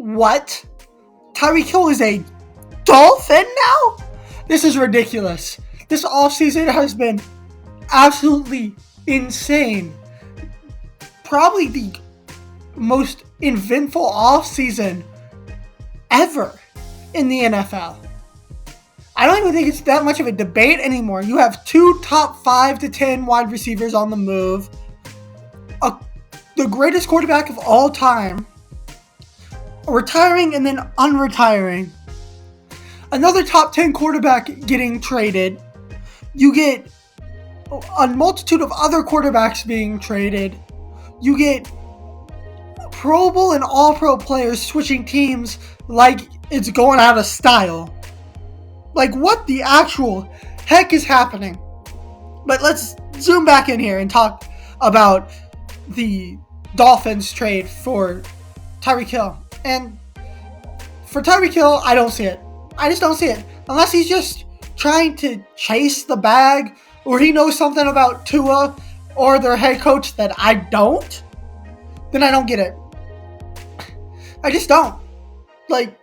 What? Tyreek Hill is a Dolphin now? This is ridiculous. This offseason has been absolutely insane. Probably the most eventful offseason ever in the NFL. I don't even think it's that much of a debate anymore. You have two top 5 to 10 wide receivers on the move. The greatest quarterback of all time. Retiring and then unretiring. Another top 10 quarterback getting traded. You get a multitude of other quarterbacks being traded. You get Pro Bowl and All-Pro players switching teams like it's going out of style. Like, what the actual heck is happening? But let's zoom back in here and talk about the Dolphins trade for Tyreek Hill. And for Tyreek Hill, I don't see it. I just don't see it. Unless he's just trying to chase the bag, or he knows something about Tua or their head coach that I don't, then I don't get it. I just don't. Like,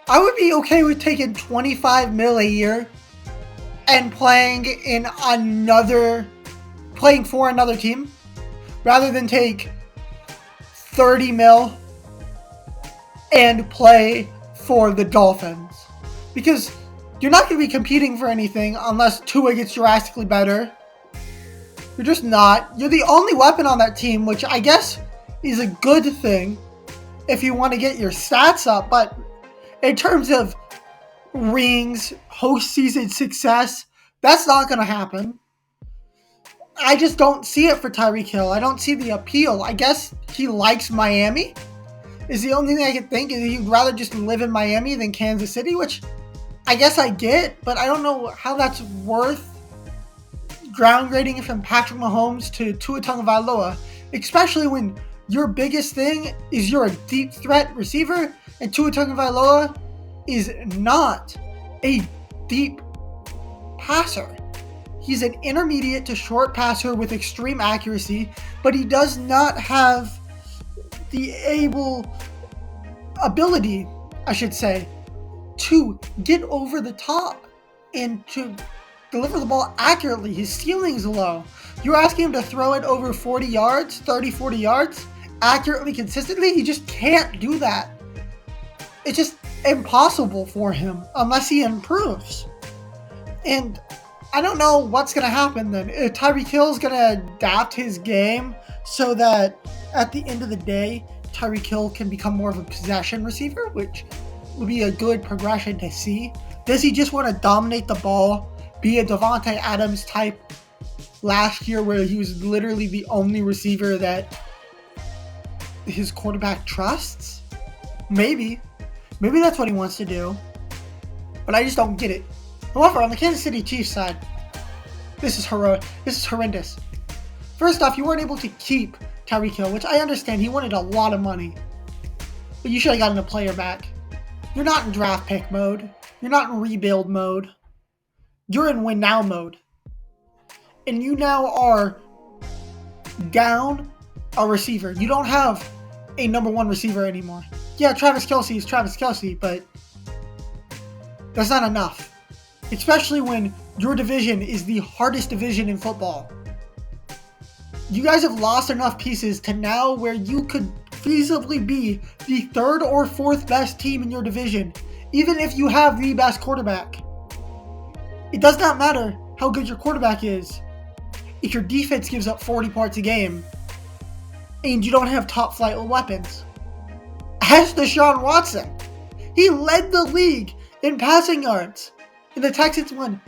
I would be okay with taking $25 million a year and playing for another team rather than take $30 million and play for the Dolphins. Because you're not going to be competing for anything unless Tua gets drastically better. You're just not. You're the only weapon on that team, which I guess is a good thing if you want to get your stats up. But in terms of rings, postseason success, that's not going to happen. I just don't see it for Tyreek Hill. I don't see the appeal. I guess he likes Miami. Is the only thing I can think is he'd rather just live in Miami than Kansas City, which I guess I get, but I don't know how that's worth downgrading from Patrick Mahomes to Tua Tagovailoa, especially when your biggest thing is you're a deep threat receiver, and Tua Tagovailoa is not a deep passer. He's an intermediate to short passer with extreme accuracy, but he does not have the ability, I should say, to get over the top and to deliver the ball accurately. His ceiling is low. You're asking him to throw it over 40 yards, 30, 40 yards, accurately, consistently. He just can't do that. It's just impossible for him unless he improves. And I don't know what's going to happen then. Tyreek Hill's going to adapt his game so that at the end of the day, Tyreek Hill can become more of a possession receiver, which would be a good progression to see. Does he just want to dominate the ball, be a Devontae Adams type last year where he was literally the only receiver that his quarterback trusts? Maybe. Maybe that's what he wants to do. But I just don't get it. However, on the Kansas City Chiefs side, this is horrendous. First off, you weren't able to keep Tyreek Hill, which I understand. He wanted a lot of money. But you should have gotten a player back. You're not in draft pick mode. You're not in rebuild mode. You're in win now mode. And you now are down a receiver. You don't have a number one receiver anymore. Yeah, Travis Kelce is Travis Kelce, but that's not enough. Especially when your division is the hardest division in football. You guys have lost enough pieces to now where you could feasibly be the third or fourth best team in your division, even if you have the best quarterback. It does not matter how good your quarterback is if your defense gives up 40 points a game and you don't have top flight weapons. Ask Deshaun Watson. He led the league in passing yards, and the Texans won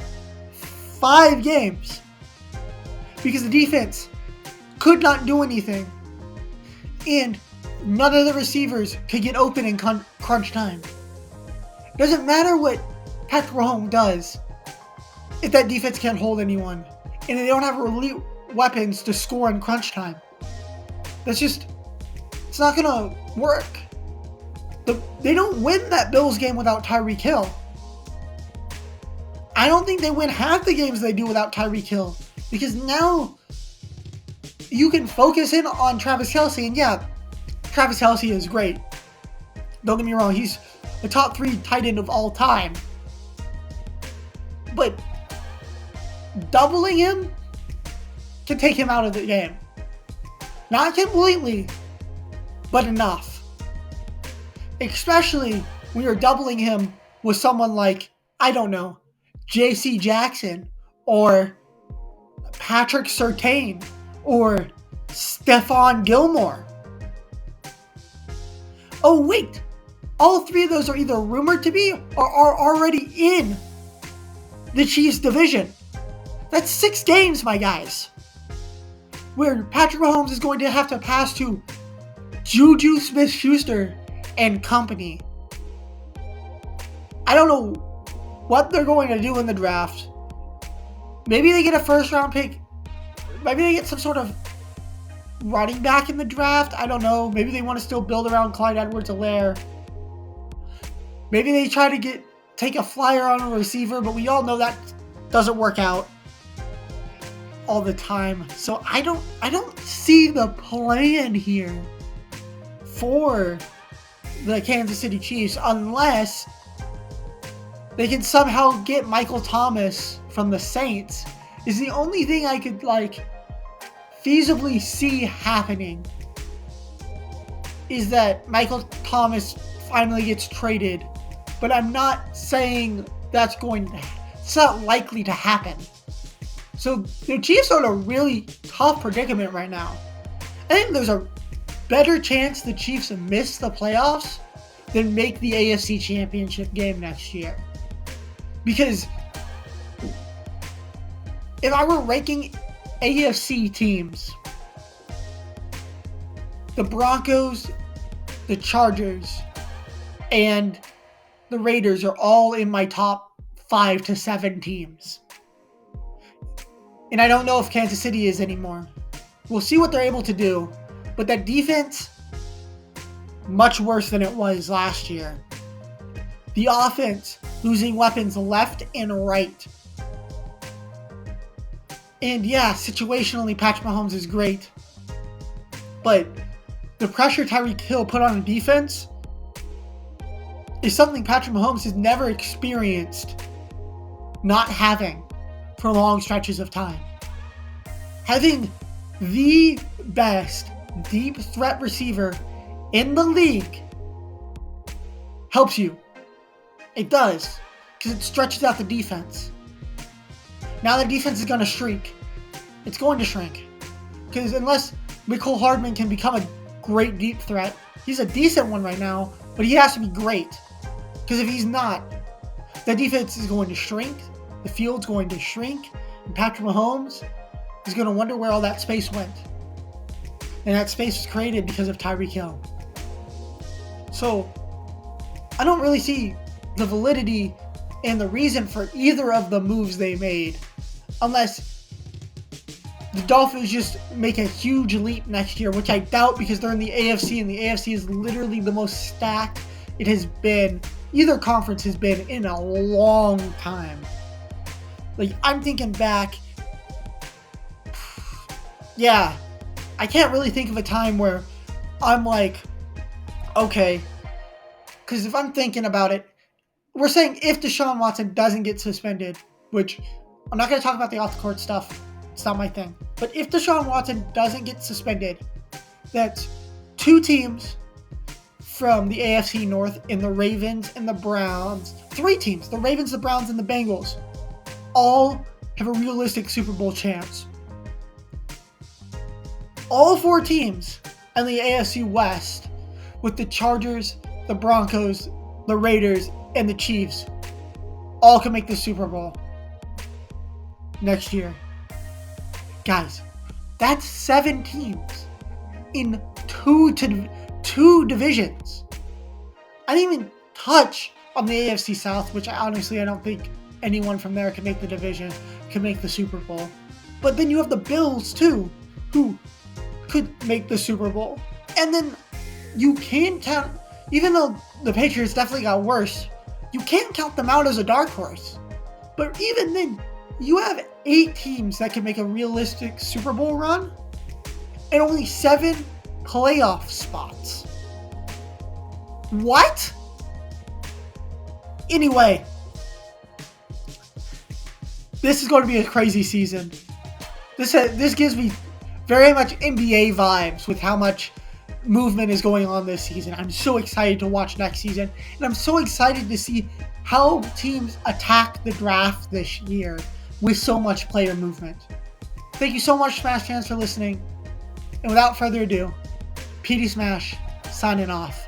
5 games because the defense could not do anything, and none of the receivers could get open in crunch time. Doesn't matter what Patrick Mahomes does if that defense can't hold anyone, and they don't have elite weapons to score in crunch time. It's not gonna work. They don't win that Bills game without Tyreek Hill. I don't think they win half the games they do without Tyreek Hill, because now you can focus in on Travis Kelce, and yeah, Travis Kelce is great. Don't get me wrong, he's the top 3 tight end of all time. But doubling him can take him out of the game. Not completely, but enough. Especially when you're doubling him with someone like, I don't know, J.C. Jackson or Patrick Surtain or Stephon Gilmore. Oh wait, all 3 of those are either rumored to be or are already in the Chiefs division. That's 6 games, my guys, where Patrick Mahomes is going to have to pass to Juju Smith-Schuster and company. I don't know what they're going to do in the draft. Maybe they get a first-round pick. Maybe they get some sort of running back in the draft. I don't know. Maybe they want to still build around Clyde Edwards-Helaire. Maybe they try to take a flyer on a receiver, but we all know that doesn't work out all the time. So I don't see the plan here for the Kansas City Chiefs unless they can somehow get Michael Thomas from the Saints. Is the only thing I could feasibly see happening, is that Michael Thomas finally gets traded. But I'm not saying it's not likely to happen. So the Chiefs are in a really tough predicament right now. I think there's a better chance the Chiefs miss the playoffs than make the AFC Championship game next year. Because if I were ranking AFC teams, the Broncos, the Chargers, and the Raiders are all in my top 5 to 7 teams. And I don't know if Kansas City is anymore. We'll see what they're able to do. But that defense, much worse than it was last year. The offense, losing weapons left and right. And yeah, situationally, Patrick Mahomes is great. But the pressure Tyreek Hill put on the defense is something Patrick Mahomes has never experienced not having for long stretches of time. Having the best deep threat receiver in the league helps you. It does, because it stretches out the defense. Now the defense is going to shrink. It's going to shrink. Because unless Mecole Hardman can become a great deep threat, he's a decent one right now, but he has to be great. Because if he's not, the defense is going to shrink, the field's going to shrink, and Patrick Mahomes is going to wonder where all that space went. And that space was created because of Tyreek Hill. So, I don't really see the validity and the reason for either of the moves they made, unless the Dolphins just make a huge leap next year, which I doubt because they're in the AFC, and the AFC is literally the most stacked it has been, either conference has been, in a long time. I'm thinking back, yeah, I can't really think of a time where I'm like, okay, because if I'm thinking about it, we're saying if Deshaun Watson doesn't get suspended, which I'm not going to talk about the off-the-court stuff, it's not my thing, but if Deshaun Watson doesn't get suspended, that's 2 teams from the AFC North in the Ravens and the Browns, 3 teams, the Ravens, the Browns, and the Bengals, all have a realistic Super Bowl chance. All 4 teams in the AFC West, with the Chargers, the Broncos, the Raiders, and the Chiefs, all can make the Super Bowl next year. Guys, that's 7 teams in 2 divisions. I didn't even touch on the AFC South, which I don't think anyone from there can make the division, can make the Super Bowl. But then you have the Bills too, who could make the Super Bowl. And then you can count, even though the Patriots definitely got worse, you can't count them out as a dark horse. But even then, you have 8 teams that can make a realistic Super Bowl run, and only 7 playoff spots. What? Anyway, this is going to be a crazy season. This gives me very much NBA vibes with how much movement is going on this season. I'm so excited to watch next season, and I'm so excited to see how teams attack the draft this year with so much player movement. Thank you so much, Smash fans, for listening. And without further ado, PD Smash signing off.